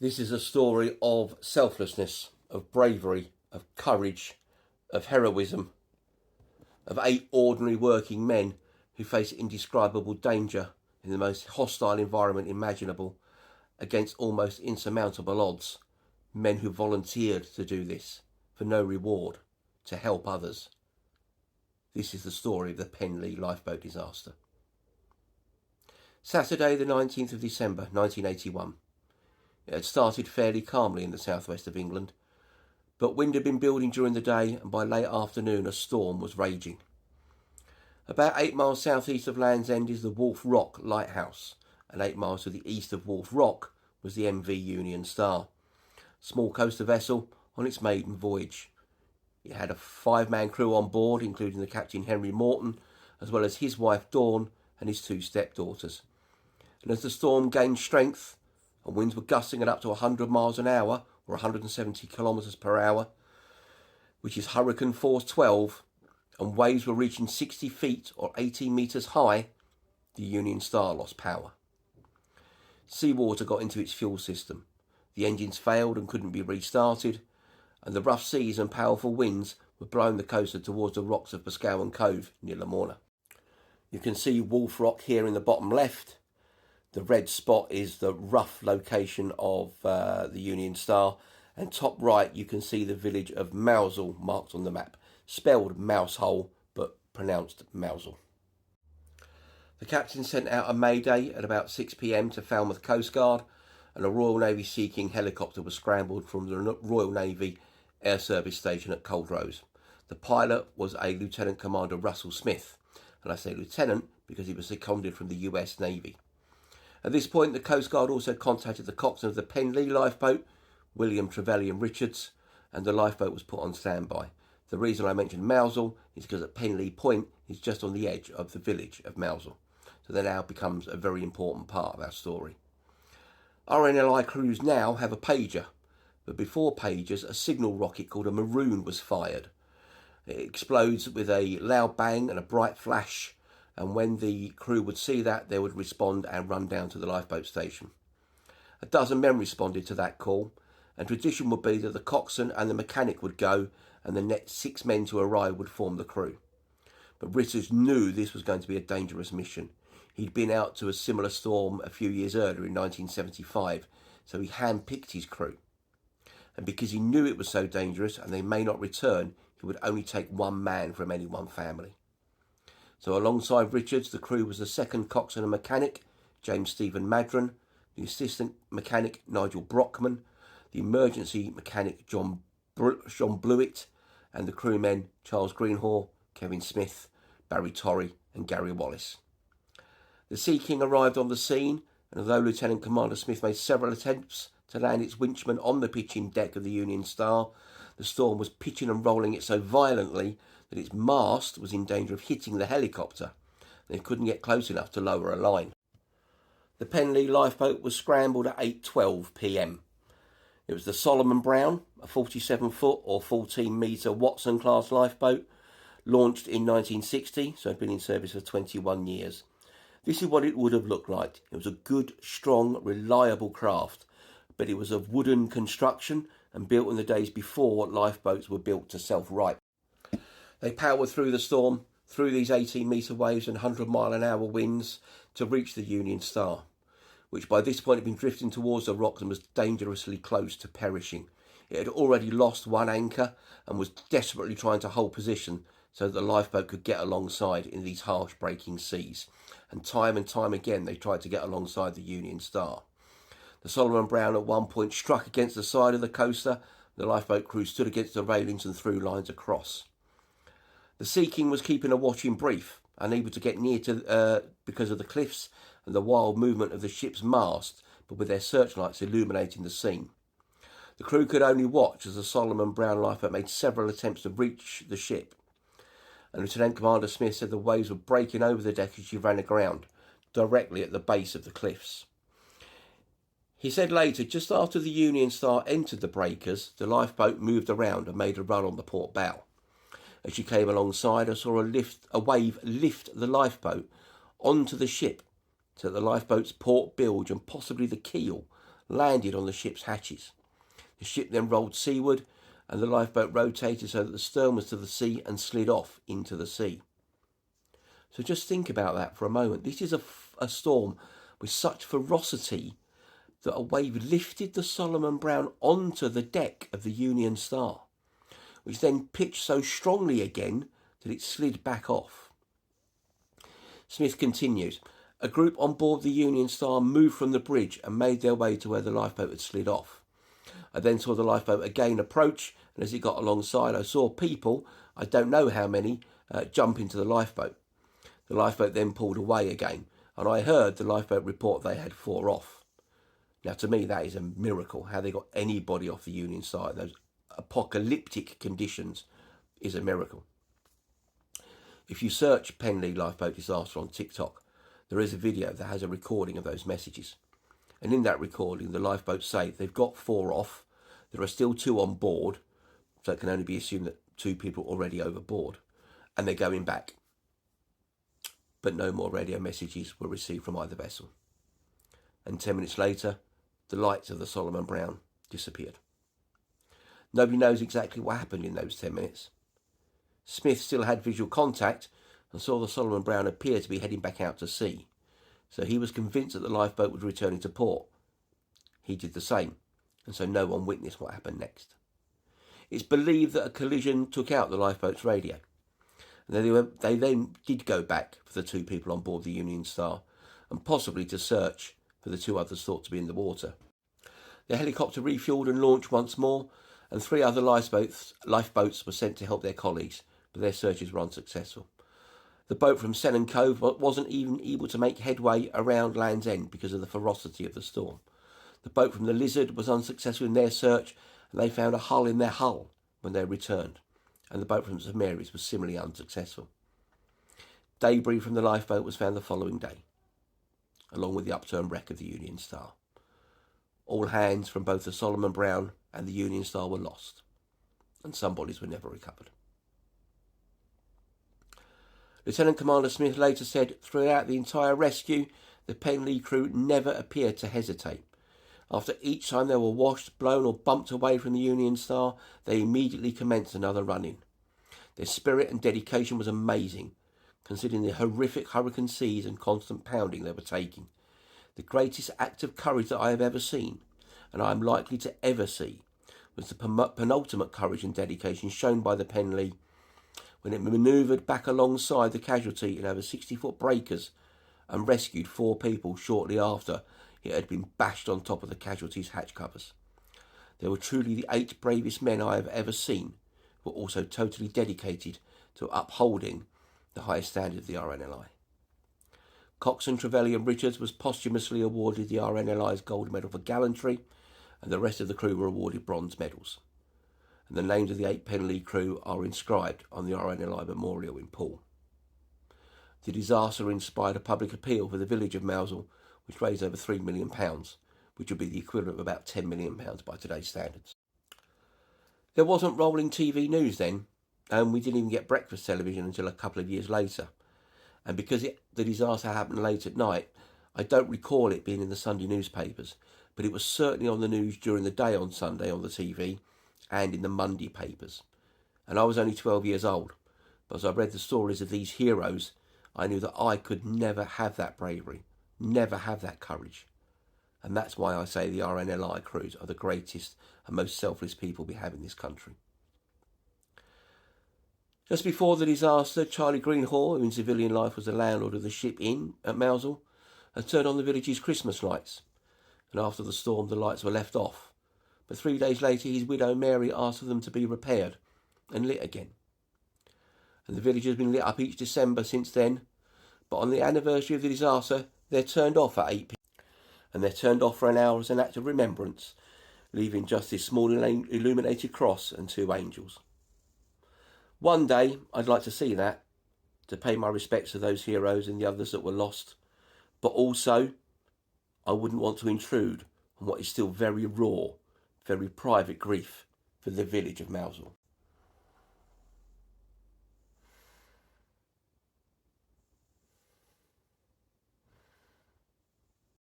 This is a story of selflessness, of bravery, of courage, of heroism, of 8 ordinary working men who face indescribable danger in the most hostile environment imaginable against almost insurmountable odds. Men who volunteered to do this for no reward, to help others. This is the story of the Penlee lifeboat disaster. Saturday the 19th of December 1981. It had started fairly calmly in the southwest of England, but wind had been building during the day, and by late afternoon a storm was raging. About 8 miles southeast of Land's End is the Wolf Rock lighthouse, and 8 miles to the east of Wolf Rock was the MV Union Star, small coaster vessel on its maiden voyage. It had a 5-man crew on board, including the captain Henry Morton, as well as his wife Dawn and his 2 stepdaughters. And as the storm gained strength, and winds were gusting at up to 100 miles an hour, or 170 kilometres per hour, which is hurricane force 12, and waves were reaching 60 feet or 18 metres high, the Union Star lost power. Seawater got into its fuel system, the engines failed and couldn't be restarted, and the rough seas and powerful winds were blowing the coaster towards the rocks of Boscawen Cove near Lamorna. You can see Wolf Rock here in the bottom left. The red spot is the rough location of the Union Star, and top right you can see the village of Mousehole marked on the map, spelled Mousehole but pronounced Mousehole. The captain sent out a mayday at about 6 p.m. to Falmouth Coast Guard, and a Royal Navy Sea King helicopter was scrambled from the Royal Navy Air Service Station at Culdrose. The pilot was a Lieutenant Commander Russell Smith, and I say lieutenant because he was seconded from the US Navy. At this point, the Coast Guard also contacted the coxswain of the Penlee lifeboat, William Trevelyan Richards, and the lifeboat was put on standby. The reason I mentioned Mousehole is because at Penlee Point is just on the edge of the village of Mousehole, so that now becomes a very important part of our story. RNLI crews now have a pager, but before pagers, a signal rocket called a Maroon was fired. It explodes with a loud bang and a bright flash, and when the crew would see that, they would respond and run down to the lifeboat station. A dozen men responded to that call, and tradition would be that the coxswain and the mechanic would go, and the next 6 men to arrive would form the crew. But Richards knew this was going to be a dangerous mission. He'd been out to a similar storm a few years earlier in 1975, so he handpicked his crew. And because he knew it was so dangerous and they may not return, he would only take 1 man from any one family. So alongside Richards, the crew was the second coxswain and mechanic, James Stephen Madron, the assistant mechanic, Nigel Brockman, the emergency mechanic, John Blewett, and the crewmen, Charles Greenhaw, Kevin Smith, Barry Torrey, and Gary Wallace. The Sea King arrived on the scene, and although Lieutenant Commander Smith made several attempts to land its winchmen on the pitching deck of the Union Star, the storm was pitching and rolling it so violently that its mast was in danger of hitting the helicopter, and they couldn't get close enough to lower a line. The Penlee lifeboat was scrambled at 8:12 p.m. It was the Solomon Brown, a 47-foot or 14-metre Watson-class lifeboat, launched in 1960, so it had been in service for 21 years. This is what it would have looked like. It was a good, strong, reliable craft, but it was of wooden construction and built in the days before lifeboats were built to self-right. They powered through the storm, through these 18-metre waves and 100-mile-an-hour winds to reach the Union Star, which by this point had been drifting towards the rocks and was dangerously close to perishing. It had already lost 1 anchor and was desperately trying to hold position so that the lifeboat could get alongside in these harsh breaking seas. And time again they tried to get alongside the Union Star. The Solomon Brown at one point struck against the side of the coaster. The lifeboat crew stood against the railings and threw lines across. The Sea King was keeping a watching brief, unable to get near to because of the cliffs and the wild movement of the ship's mast, but with their searchlights illuminating the scene. The crew could only watch as the Solomon Brown lifeboat made several attempts to reach the ship, and Lieutenant Commander Smith said the waves were breaking over the deck as she ran aground, directly at the base of the cliffs. He said later, just after the Union Star entered the breakers, the lifeboat moved around and made a run on the port bow. As she came alongside, I saw a wave lift the lifeboat onto the ship, so that the lifeboat's port bilge and possibly the keel landed on the ship's hatches. The ship then rolled seaward, and the lifeboat rotated so that the stern was to the sea and slid off into the sea. So just think about that for a moment. This is a storm with such ferocity that a wave lifted the Solomon Brown onto the deck of the Union Star, which then pitched so strongly again that it slid back off. Smith continues, a group on board the Union Star moved from the bridge and made their way to where the lifeboat had slid off. I then saw the lifeboat again approach, and as it got alongside, I saw people, I don't know how many, jump into the lifeboat. The lifeboat then pulled away again, and I heard the lifeboat report they had 4 off. Now, to me, that is a miracle. How they got anybody off the Union Star in those apocalyptic conditions is a miracle. If you search Penlee lifeboat disaster on TikTok, there is a video that has a recording of those messages. And in that recording, the lifeboats say they've got 4 off. There are still 2 on board, so it can only be assumed that 2 people are already overboard, and they're going back. But no more radio messages were received from either vessel. And 10 minutes later, the lights of the Solomon Brown disappeared. Nobody knows exactly what happened in those 10 minutes. Smith still had visual contact and saw the Solomon Brown appear to be heading back out to sea, so he was convinced that the lifeboat was returning to port. He did the same, and so no one witnessed what happened next. It's believed that a collision took out the lifeboat's radio, and they then did go back for the 2 people on board the Union Star, and possibly to search for the 2 others thought to be in the water. The helicopter refuelled and launched once more, and 3 other lifeboats were sent to help their colleagues, but their searches were unsuccessful. The boat from Sennen Cove wasn't even able to make headway around Land's End because of the ferocity of the storm. The boat from the Lizard was unsuccessful in their search, and they found a hull in their hull when they returned, and the boat from St Mary's was similarly unsuccessful. Debris from the lifeboat was found the following day, along with the upturned wreck of the Union Star. All hands from both the Solomon Brown and the Union Star were lost, and some bodies were never recovered. Lieutenant Commander Smith later said, throughout the entire rescue, the Penlee crew never appeared to hesitate. After each time they were washed, blown or bumped away from the Union Star, they immediately commenced another run-in. Their spirit and dedication was amazing, considering the horrific hurricane seas and constant pounding they were taking. The greatest act of courage that I have ever seen, and I am likely to ever see, was the penultimate courage and dedication shown by the Penlee when it manoeuvred back alongside the casualty in over 60-foot breakers and rescued 4 people shortly after it had been bashed on top of the casualty's hatch covers. They were truly the 8 bravest men I have ever seen, who were also totally dedicated to upholding the highest standard of the RNLI. Coxon, Trevelyan and Richards was posthumously awarded the RNLI's Gold Medal for gallantry, and the rest of the crew were awarded bronze medals. And the names of the 8 Penlee crew are inscribed on the RNLI Memorial in Poole. The disaster inspired a public appeal for the village of Mousehole, which raised over £3 million, which would be the equivalent of about £10 million by today's standards. There wasn't rolling TV news then, and we didn't even get breakfast television until a couple of years later. And because the disaster happened late at night, I don't recall it being in the Sunday newspapers, but it was certainly on the news during the day on Sunday on the TV, and in the Monday papers. And I was only 12 years old, but as I read the stories of these heroes, I knew that I could never have that bravery, never have that courage. And that's why I say the RNLI crews are the greatest and most selfless people we have in this country. Just before the disaster, Charlie Greenhaw, who in civilian life was the landlord of the Ship Inn at Mousehole, had turned on the village's Christmas lights. And after the storm, the lights were left off. But 3 days later, his widow Mary asked for them to be repaired and lit again. And the village has been lit up each December since then. But on the anniversary of the disaster, they're turned off at 8 p.m. And they're turned off for an hour as an act of remembrance, leaving just this small illuminated cross and 2 angels. One day, I'd like to see that, to pay my respects to those heroes and the others that were lost. But also, I wouldn't want to intrude on what is still very raw, very private grief for the village of Mousehole.